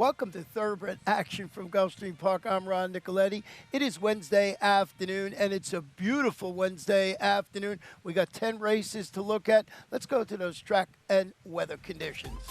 Welcome to Thoroughbred Action from Gulfstream Park. I'm Ron Nicoletti. It is Wednesday afternoon, and it's a beautiful Wednesday afternoon. We got 10 races to look at. Let's go to those track and weather conditions.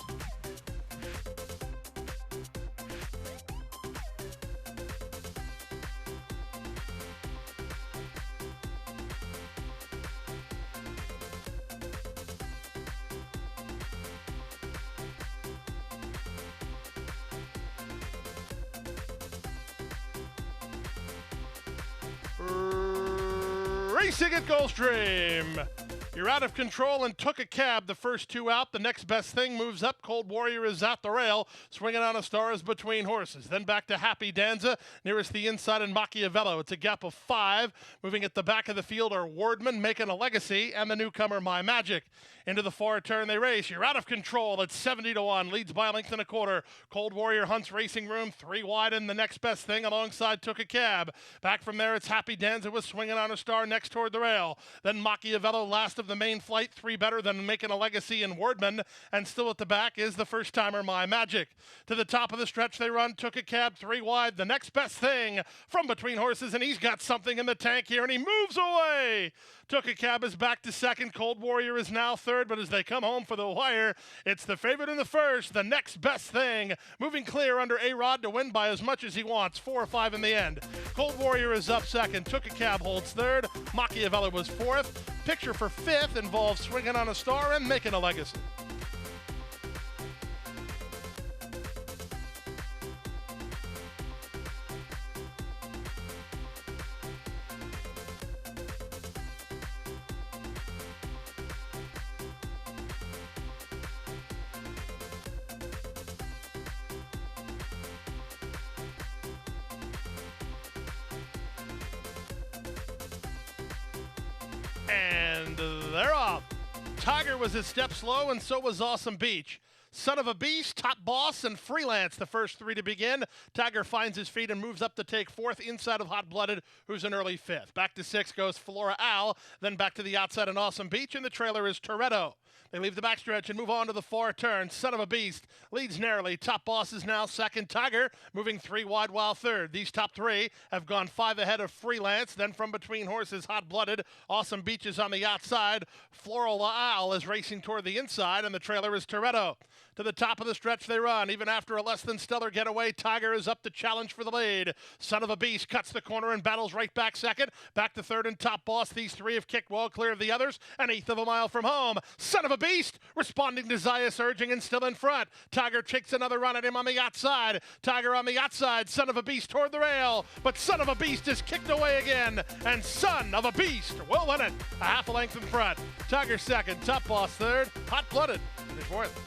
Racing at Gulfstream. You're out of control and took a cab. The first two out. The next best thing moves up. Cold Warrior is at the rail. Swinging on a star is between horses. Then back to Happy Danza. Nearest the inside and Machiavello. It's a gap of 5. Moving at the back of the field are Wardman, Making a Legacy, and the newcomer My Magic. Into the far turn they race. You're out of control. It's 70-1. Leads by a length and a quarter. Cold Warrior hunts Racing Room. 3 wide and the next best thing alongside Took a Cab. Back from there it's Happy Danza with Swinging on a Star next toward the rail. Then Machiavello last of the main flight. 3 better than Making a Legacy and Wardman. And still at the back is the first timer My Magic. To the top of the stretch they run. Took a Cab 3 wide. The next best thing from between horses, and he's got something in the tank here and he moves away. Took a Cab is back to second. Cold Warrior is now third, but as they come home for the wire, it's the favorite in the first. The next best thing moving clear under A-Rod to win by as much as he wants. 4 or 5 in the end. Cold Warrior is up second. Took a Cab holds third. Machiavello was fourth. Picture for fifth involves Swinging on a Star and Making a Legacy. And they're off. Tiger was a step slow, and so was Awesome Beach. Son of a Beast, Top Boss, and Freelance, the first 3 to begin. Tiger finds his feet and moves up to take 4th inside of Hot Blooded, who's an early 5th. Back to 6 goes Flora Al, then back to the outside and Awesome Beach, and the trailer is Toretto. They leave the backstretch and move on to the far turn. Son of a Beast leads narrowly. Top Boss is now second. Tiger moving 3 wide while third. These top 3 have gone 5 ahead of Freelance. Then from between horses, Hot Blooded. Awesome Beach is on the outside. Floral Owl is racing toward the inside, and the trailer is Toretto. To the top of the stretch they run. Even after a less than stellar getaway, Tiger is up to challenge for the lead. Son of a Beast cuts the corner and battles right back second. Back to third and Top Boss. These 3 have kicked well clear of the others. An 1/8 of a mile from home. Son of a Beast responding to Zayas urging and still in front. Tiger takes another run at him on the outside. Tiger on the outside. Son of a Beast toward the rail. But Son of a Beast is kicked away again. And Son of a Beast will win it. A half a length in front. Tiger second. Top Boss third. Hot Blooded is fourth.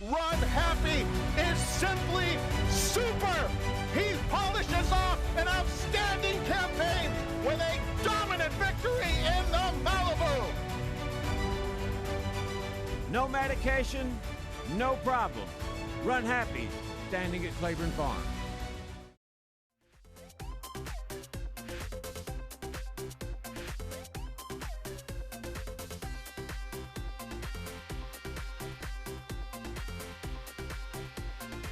Run Happy is simply super. He polishes off an outstanding campaign with a dominant victory in the Malibu. No medication, no problem. Run Happy, standing at Claiborne Farm.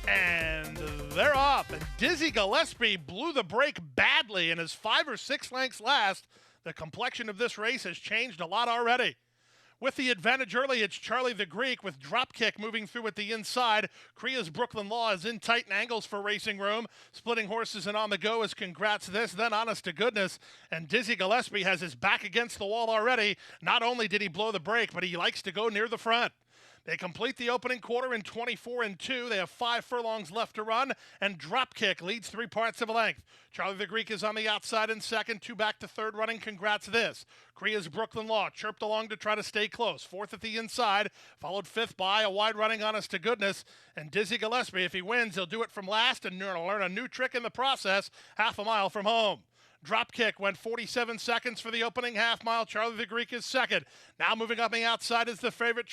And they're off. And Dizzy Gillespie blew the brake badly and is 5 or 6 lengths last. The complexion of this race has changed a lot already. With the advantage early, it's Charlie the Greek with dropkick moving through at the inside. Korea's Brooklyn Law is in tight angles for racing room. Splitting horses and on the go is Congrats This, then Honest to Goodness. And Dizzy Gillespie has his back against the wall already. Not only did he blow the brake, but he likes to go near the front. They complete the opening quarter in 24-2. They have 5 furlongs left to run, and Dropkick leads 3 parts of a length. Charlie the Greek is on the outside in second, 2 back to third running. Congrats This. Korea's Brooklyn Law chirped along to try to stay close. 4th at the inside, followed 5th by a wide running Honest to Goodness. And Dizzy Gillespie, if he wins, he'll do it from last and learn a new trick in the process, half a mile from home. Dropkick went 47 seconds for the opening half mile. Charlie the Greek is second. Now moving up the outside is the favorite,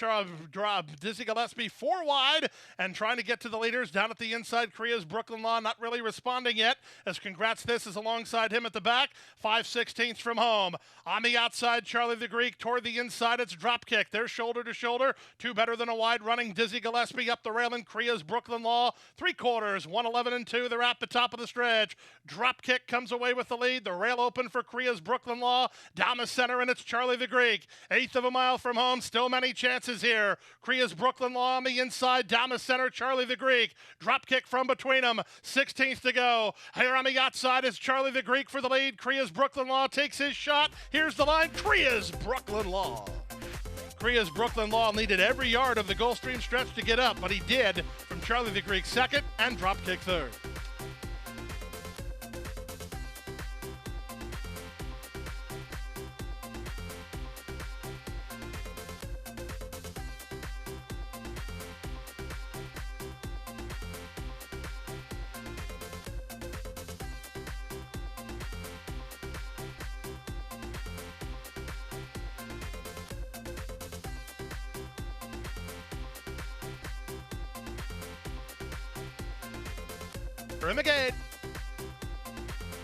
Dizzy Gillespie, 4 wide and trying to get to the leaders. Down at the inside, Korea's Brooklyn Law not really responding yet, as Congrats This is alongside him at the back, 5/16 from home. On the outside, Charlie the Greek toward the inside, it's Dropkick. They're shoulder to shoulder, 2 better than a wide running Dizzy Gillespie up the railing. Korea's Brooklyn Law, 3/4, 1:11-2. They're at the top of the stretch. Dropkick comes away with the lead. The rail open for Korea's Brooklyn Law. Down the center, and it's Charlie the Greek. 1/8 of a mile from home. Still many chances here. Korea's Brooklyn Law on the inside. Down the center, Charlie the Greek. Dropkick from between them. 16th to go. Here on the outside is Charlie the Greek for the lead. Korea's Brooklyn Law takes his shot. Here's the line. Korea's Brooklyn Law. Korea's Brooklyn Law needed every yard of the Gulfstream stretch to get up, but he did from Charlie the Greek second and Dropkick third. In the gate.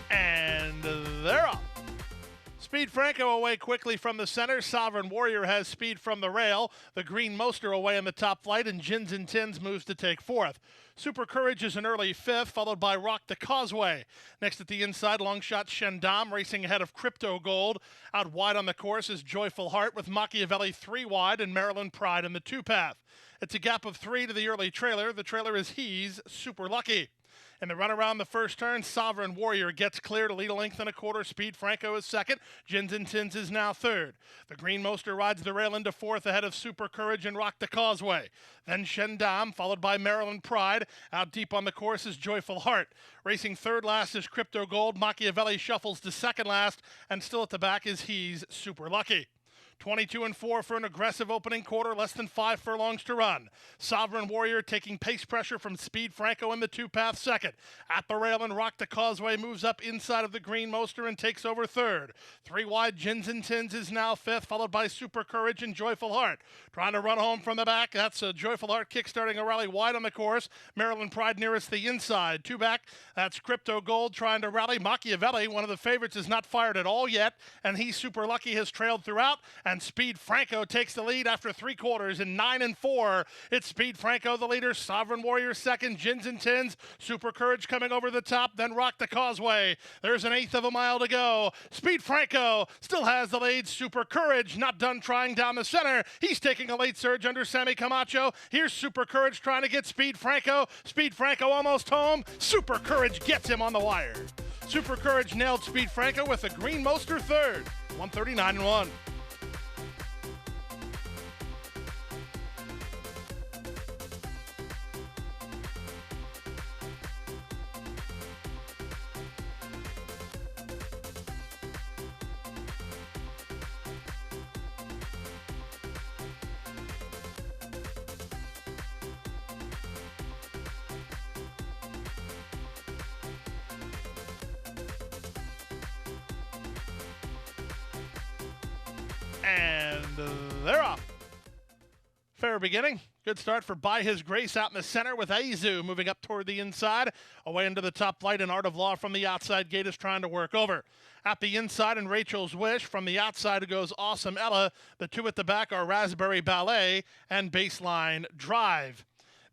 And they're up. Speed Franco away quickly from the center. Sovereign Warrior has speed from the rail. The Green Moster away in the top flight, and Gins and Tins moves to take 4th. Super Courage is an early 5th, followed by Rock the Causeway. Next at the inside, Longshot Shendam racing ahead of Crypto Gold. Out wide on the course is Joyful Heart with Machiavelli 3 wide and Maryland Pride in the 2-path. It's a gap of 3 to the early trailer. The trailer is He's Super Lucky. In the run around the first turn, Sovereign Warrior gets clear to lead a length and a quarter. Speed Franco is second. Gins and Tins is now third. The Green Moster rides the rail into 4th ahead of Super Courage and Rock the Causeway. Then Shendam, followed by Maryland Pride. Out deep on the course is Joyful Heart. Racing third last is Crypto Gold. Machiavelli shuffles to second last, and still at the back is He's Super Lucky. 22-4 for an aggressive opening quarter, less than 5 furlongs to run. Sovereign Warrior taking pace pressure from Speed Franco in the 2-path second. At the rail and Rock the Causeway moves up inside of the Green Moster and takes over third. 3 wide, Gins and Tins is now 5th, followed by Super Courage and Joyful Heart. Trying to run home from the back, that's a Joyful Heart kick-starting a rally wide on the course. Maryland Pride nearest the inside. 2 back, that's Crypto Gold trying to rally. Machiavelli, one of the favorites, is not fired at all yet, and He's Super Lucky has trailed throughout. And Speed Franco takes the lead after 3/4 in 9-4. It's Speed Franco the leader, Sovereign Warrior second, Gins and Tins, Super Courage coming over the top, then Rock the Causeway. There's an 1/8 of a mile to go. Speed Franco still has the lead. Super Courage not done trying down the center. He's taking a late surge under Sammy Camacho. Here's Super Courage trying to get Speed Franco. Speed Franco almost home. Super Courage gets him on the wire. Super Courage nailed Speed Franco with a Green Moster third, 139-1. And they're off. Fair beginning. Good start for By His Grace out in the center with Aizu moving up toward the inside. Away into the top flight, and Art of Law from the outside gate is trying to work over. At the inside, and Rachel's Wish. From the outside goes Awesome Ella. The 2 at the back are Raspberry Ballet and Baseline Drive.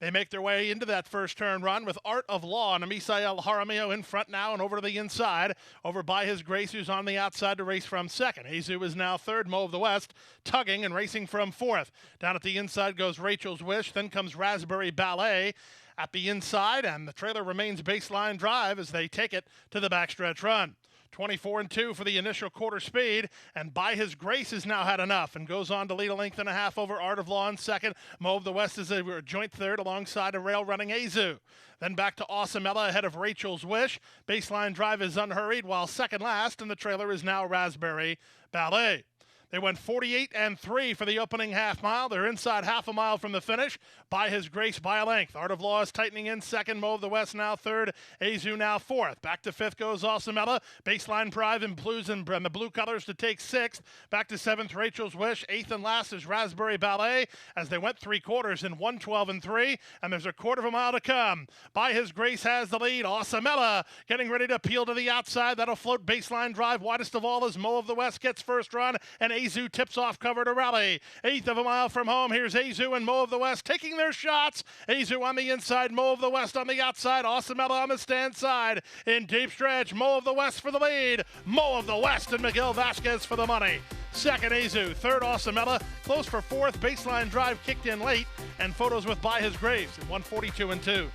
They make their way into that first turn run with Art of Law and Misael Jaramillo in front now and over to the inside. Over by his Grace, who's on the outside to race from second. Azu is now third. Mo of the West tugging and racing from fourth. Down at the inside goes Rachel's Wish. Then comes Raspberry Ballet at the inside, and the trailer remains Baseline Drive as they take it to the backstretch run. 24-2 for the initial quarter speed, and By His Grace has now had enough and goes on to lead a length and a half over Art of Law in second. Mo of the West is a joint third alongside a rail running Azu. Then back to Awesomella ahead of Rachel's Wish. Baseline Drive is unhurried while second last, and the trailer is now Raspberry Ballet. They went 48-3 for the opening half mile. They're inside half a mile from the finish. By His Grace by a length. Art of Law is tightening in second. Mo of the West now third. Azu now fourth. Back to fifth goes Awesomella. Baseline Drive and Blues and the blue colors to take sixth. Back to seventh, Rachel's Wish. Eighth and last is Raspberry Ballet as they went three quarters in 1:12-3. And there's a quarter of a mile to come. By His Grace has the lead. Awesomella getting ready to peel to the outside. That'll float Baseline Drive. Widest of all as Mo of the West gets first run. And Azu tips off cover to rally. Eighth of a mile from home. Here's Azu and Mo of the West taking their shots. Azu on the inside, Mo of the West on the outside. Awesomella on the stand side. In deep stretch, Mo of the West for the lead. Mo of the West and Miguel Vasquez for the money. Second, Azu. Third, Awesomella. Close for fourth. Baseline Drive kicked in late. And photos with By His Grace at 142-2.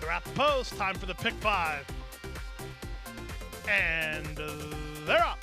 They're at the post. Time for the pick five. And they're up.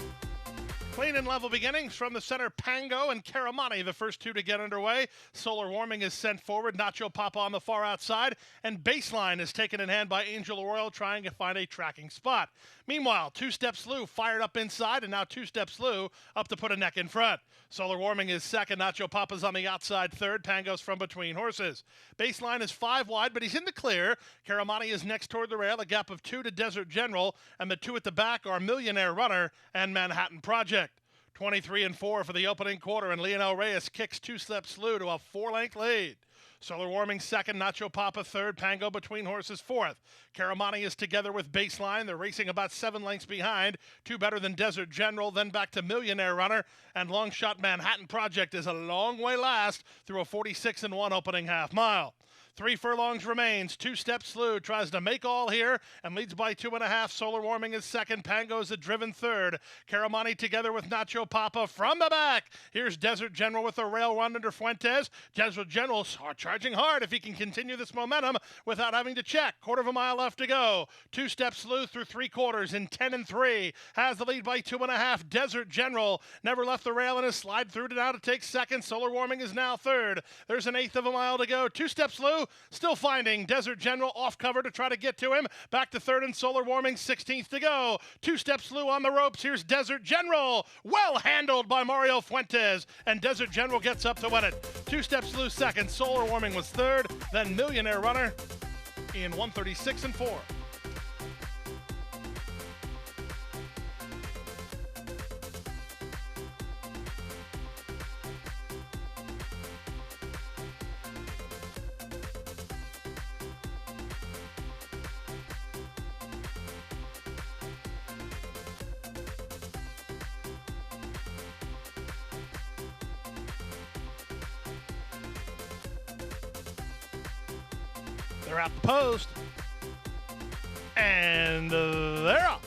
Clean and level beginnings from the center. Pango and Caramani, the first two to get underway. Solar Warming is sent forward. Nacho Papa on the far outside. And Baseline is taken in hand by Angel Royal, trying to find a tracking spot. Meanwhile, Two-Step Slew fired up inside, and now Two-Step Slew up to put a neck in front. Solar Warming is second. Nacho Papa's on the outside third. Pango's from between horses. Baseline is 5 wide, but he's in the clear. Caramani is next toward the rail, a gap of 2 to Desert General, and the two at the back are Millionaire Runner and Manhattan Project. 23-4 for the opening quarter, and Leonel Reyes kicks Two-Step Slew to a 4-length lead. Solar Warming second, Nacho Papa third, Pango between horses fourth. Caramani is together with Baseline. They're racing about 7 lengths behind. 2 better than Desert General, then back to Millionaire Runner. And Long Shot Manhattan Project is a long way last through a 46-1 opening half mile. 3 furlongs remains. Two-Step Slew tries to make all here and leads by 2.5. Solar Warming is second. Pango is a driven third. Caramani together with Nacho Papa from the back. Here's Desert General with a rail run under Fuentes. Desert General charging hard if he can continue this momentum without having to check. Quarter of a mile left to go. Two-Step Slew through 3 quarters in 10-3. Has the lead by 2.5. Desert General never left the rail in his slide through to now to take second. Solar Warming is now third. There's an 1/8 of a mile to go. Two-Step Slew still finding Desert General off cover to try to get to him. Back to third and Solar Warming, 16th to go. Two-Step Slew on the ropes. Here's Desert General. Well handled by Mario Fuentes. And Desert General gets up to win it. Two-Step Slew second. Solar Warming was third. Then Millionaire Runner in 136-4. They're at the post, and they're up.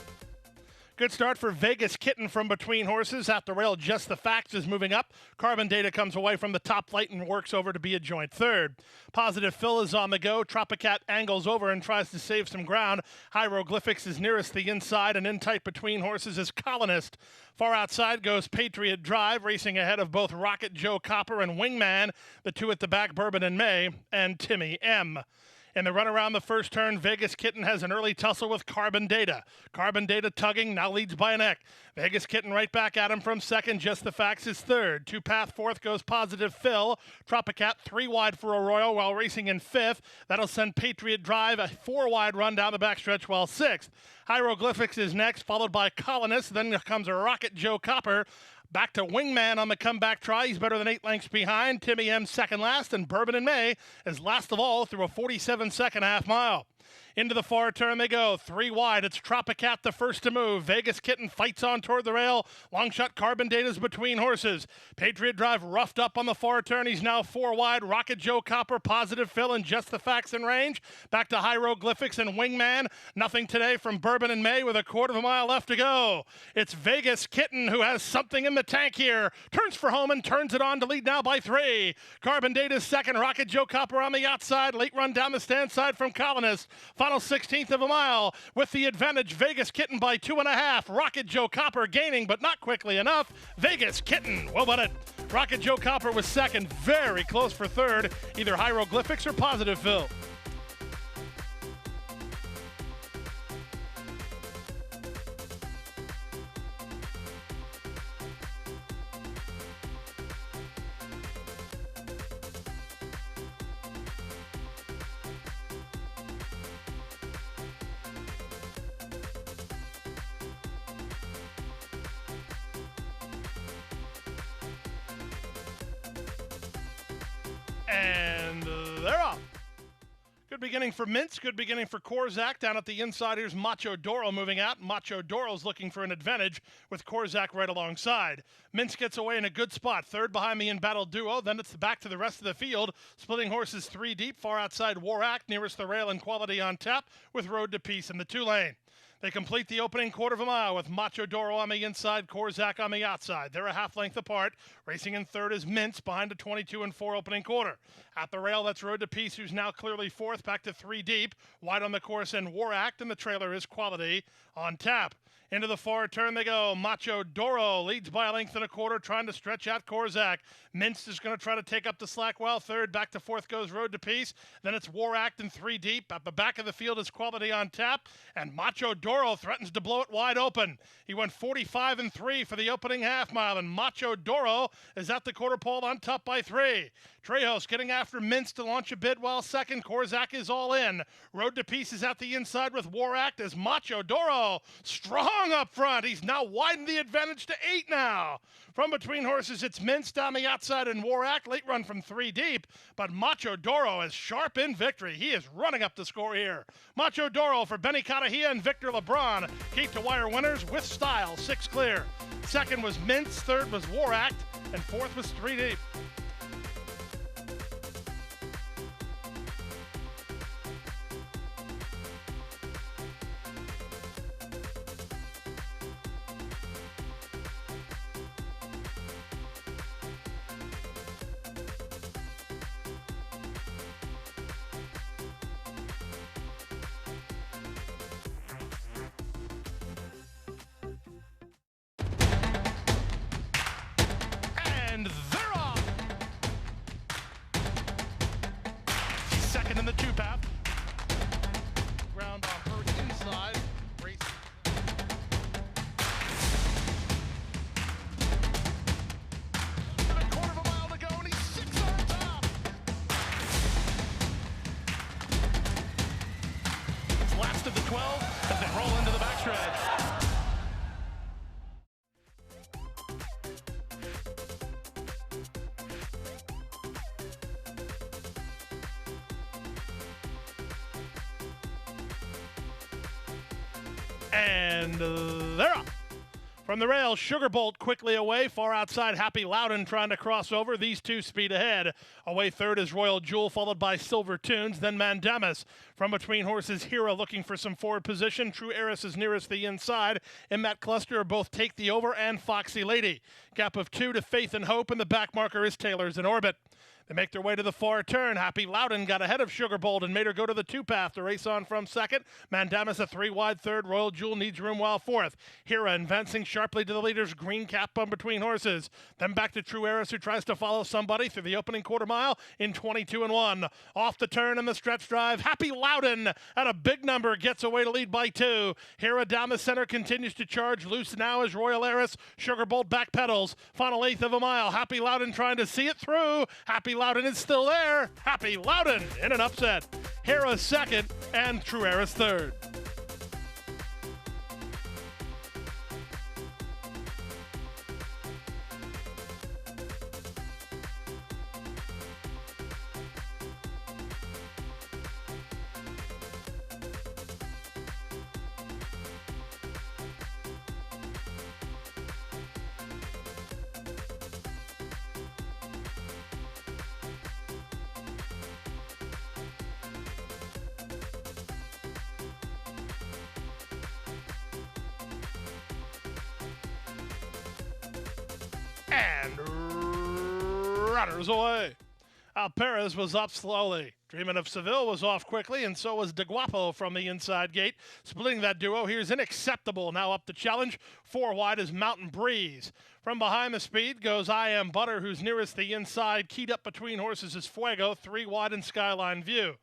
Good start for Vegas Kitten from between horses. At the rail, Just the Facts is moving up. Carbon Data comes away from the top flight and works over to be a joint third. Positive Phil is on the go. Tropicat angles over and tries to save some ground. Hieroglyphics is nearest the inside, and in tight between horses is Colonist. Far outside goes Patriot Drive, racing ahead of both Rocket Joe Copper and Wingman. The two at the back, Bourbon and May, and Timmy M. In the run around the first turn, Vegas Kitten has an early tussle with Carbon Data. Carbon Data tugging, now leads by a neck. Vegas Kitten right back at him from second. Just the Facts is third. Two-path fourth goes Positive Phil. Tropicat 3 wide for Arroyo while racing in fifth. That'll send Patriot Drive a 4 wide run down the backstretch while sixth. Hieroglyphics is next, followed by Colonist. Then comes a Rocket Joe Copper. Back to Wingman on the comeback try. He's better than 8 lengths behind. Timmy M second last, and Bourbon and May is last of all through a 47-second half mile. Into the far turn they go. 3 wide. It's Tropicat the first to move. Vegas Kitten fights on toward the rail. Long shot Carbon Data's between horses. Patriot Drive roughed up on the far turn. He's now 4 wide. Rocket Joe Copper, Positive Phil, and Just the Facts in range. Back to Hieroglyphics and Wingman. Nothing today from Bourbon and May with a quarter of a mile left to go. It's Vegas Kitten who has something in the tank here. Turns for home and turns it on to lead now by 3. Carbon Data's second. Rocket Joe Copper on the outside. Late run down the stand side from Colonist. Final 16th of a mile with the advantage. Vegas Kitten by 2.5. Rocket Joe Copper gaining, but not quickly enough. Vegas Kitten will win it. Rocket Joe Copper was second, very close for third. Either Hieroglyphics or Positive Phil. And they're off. Good beginning for Mintz. Good beginning for Korzak. Down at the inside, here's Macho Doro moving out. Macho Doro's looking for an advantage with Korzak right alongside. Mintz gets away in a good spot. Third behind the embattled duo. Then it's back to the rest of the field. Splitting horses 3 deep. Far outside Warak, nearest the rail and Quality on tap with Road to Peace in the 2-lane. They complete the opening quarter of a mile with Macho Doro on the inside, Korzak on the outside. They're a half length apart. Racing in third is Mintz behind a 22-4 opening quarter. At the rail, that's Road to Peace, who's now clearly fourth, back to 3 deep. Wide on the course and Warak, and the trailer is Quality on tap. Into the far turn they go. Macho Doro leads by a length and a quarter, trying to stretch out Korzak. Mintz is going to try to take up the slack while third. Back to fourth goes Road to Peace. Then it's Warak in 3 deep. At the back of the field is Quality on tap. And Macho Doro threatens to blow it wide open. He went 45-3 for the opening half mile. And Macho Doro is at the quarter pole on top by 3. Trejos getting after Mintz to launch a bid while second. Korzak is all in. Road to Peace is at the inside with Warak as Macho Doro strong up front. He's now widened the advantage to 8 now. From between horses, it's Mintz down the outside and Warak. Late run from 3 deep, but Macho Doro is sharp in victory. He is running up the score here. Macho Doro for Benny Catahia and Victor LeBron. Keep to wire winners with style, 6 clear. Second was Mintz, third was Warak, and fourth was 3 deep. And they're off. Second in the 2-path. Ground on her inside. Race. And a quarter of a mile to go, and he's 6 on top. It's last of the 12 as they roll into the backstretch. And they're up. From the rail, Sugarbolt quickly away, far outside Happy Loudon trying to cross over. These two speed ahead. Away third is Royal Jewel, followed by Silver Tunes, then Mandamus. From between horses, Hera looking for some forward position. True Heiress is nearest the inside. In that cluster are both Take the Over and Foxy Lady. Gap of 2 to Faith and Hope, and the back marker is Taylor's in Orbit. They make their way to the far turn. Happy Loudon got ahead of Sugarbolt and made her go to the 2-path to race on from second. Mandamus a 3-wide third. Royal Jewel needs room while fourth. Hera advancing sharply to the leaders. Green cap on between horses. Then back to True Heiress, who tries to follow somebody through the opening quarter mile in 22-1. Off the turn in the stretch drive. Happy Loudon at a big number gets away to lead by 2. Hera down the center continues to charge. Loose now is Royal Heiress. Sugarbolt back pedals. Final eighth of a mile. Happy Loudon trying to see it through. Happy Loudon is still there. Happy Loudon in an upset. Hera second and True Heiress third. And runners away. Alperes was up slowly. Dreamin' of Seville was off quickly, and so was De Guapo from the inside gate. Splitting that duo, here's Inacceptable now up the challenge. 4 wide is Mountain Breeze. From behind the speed goes I Am Butter, who's nearest the inside. Keyed up between horses is Fuego, 3 wide in Skyline View.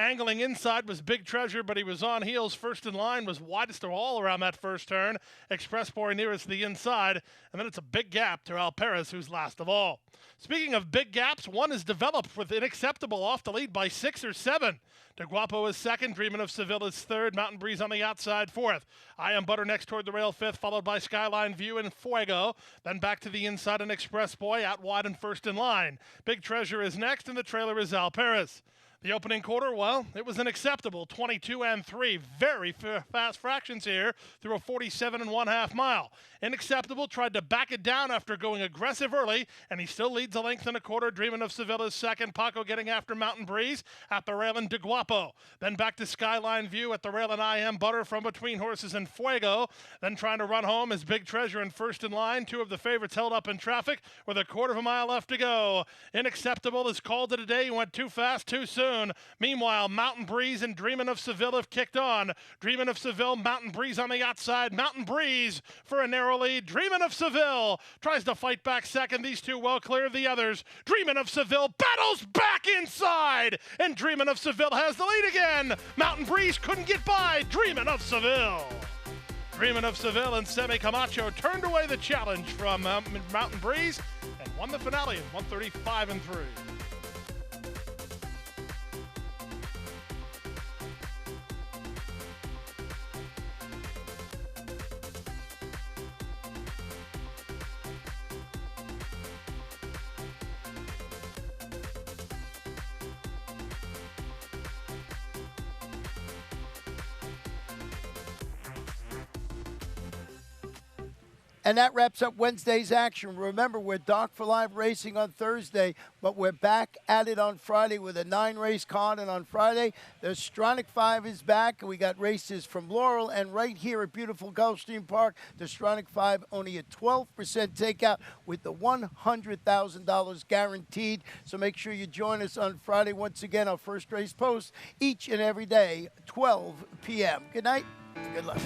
Angling inside was Big Treasure, but he was on heels. First in line was widest of all around that first turn. Express Boy nearest the inside, and then it's a big gap to Alperes, who's last of all. Speaking of big gaps, one is developed with Inacceptable off the lead by 6 or 7. De Guapo is second, Dreamin' of Seville is third, Mountain Breeze on the outside fourth. I Am Butter next toward the rail fifth, followed by Skyline View and Fuego. Then back to the inside and Express Boy out wide and first in line. Big Treasure is next, and the trailer is Alperes. The opening quarter, well, it was Inacceptable, 22-3. Very fast fractions here through a 47 1/2 mile. Inacceptable tried to back it down after going aggressive early, and he still leads a length and a quarter. Dreamin' of Seville is second. Paco getting after Mountain Breeze at the rail and De Guapo. Then back to Skyline View at the rail and I Am Butter from between horses and Fuego. Then trying to run home is Big Treasure in first in line. 2 of the favorites held up in traffic with a quarter of a mile left to go. Inacceptable is called it a day. He went too fast, too soon. Meanwhile, Mountain Breeze and Dreamin' of Seville have kicked on. Dreamin' of Seville, Mountain Breeze on the outside. Mountain Breeze for a narrow lead. Dreamin' of Seville tries to fight back second. These two well clear of the others. Dreamin' of Seville battles back inside, and Dreamin' of Seville has the lead again. Mountain Breeze couldn't get by Dreamin' of Seville. Dreamin' of Seville and Semi Camacho turned away the challenge from Mountain Breeze and won the finale in 135-3. And that wraps up Wednesday's action. Remember, we're Doc for Live Racing on Thursday, but we're back at it on Friday with a 9-race card. And on Friday, the Stronach 5 is back. We got races from Laurel and right here at beautiful Gulfstream Park. The Stronach 5 only a 12% takeout with the $100,000 guaranteed. So make sure you join us on Friday. Once again, our first race post each and every day, 12 p.m. Good night and good luck.